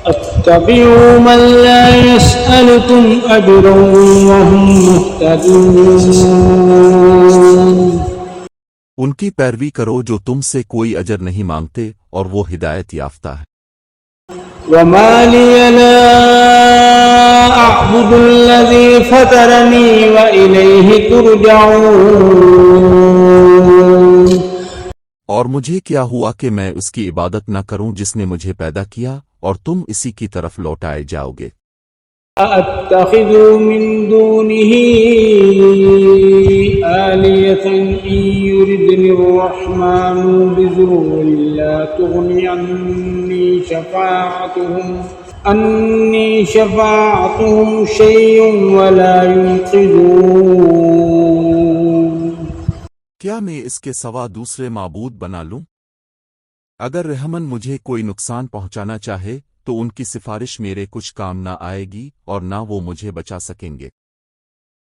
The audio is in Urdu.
اتبعوا من لا يسألكم أجرا وهم مهتدون. ان کی پیروی کرو جو تم سے کوئی اجر نہیں مانگتے اور وہ ہدایت یافتہ ہے. وما لي لا أعبد الذي فطرني وإليه ترجعون. اور مجھے کیا ہوا کہ میں اس کی عبادت نہ کروں جس نے مجھے پیدا کیا اور تم اسی کی طرف لوٹائے جاؤ گے. أَأَتَّخِذُ مِن دُونِهِ آلِهَةً إِن يُرِدْنِ الرَّحْمَنُ بِضُرٍّ لَّا تُغْنِ عَنِّي شَفَاعَتُهُمْ شَيْئًا وَلَا يُنقِذُونِ. کیا میں اس کے سوا دوسرے معبود بنا لوں؟ اگر رحمن مجھے کوئی نقصان پہنچانا چاہے تو ان کی سفارش میرے کچھ کام نہ آئے گی اور نہ وہ مجھے بچا سکیں گے.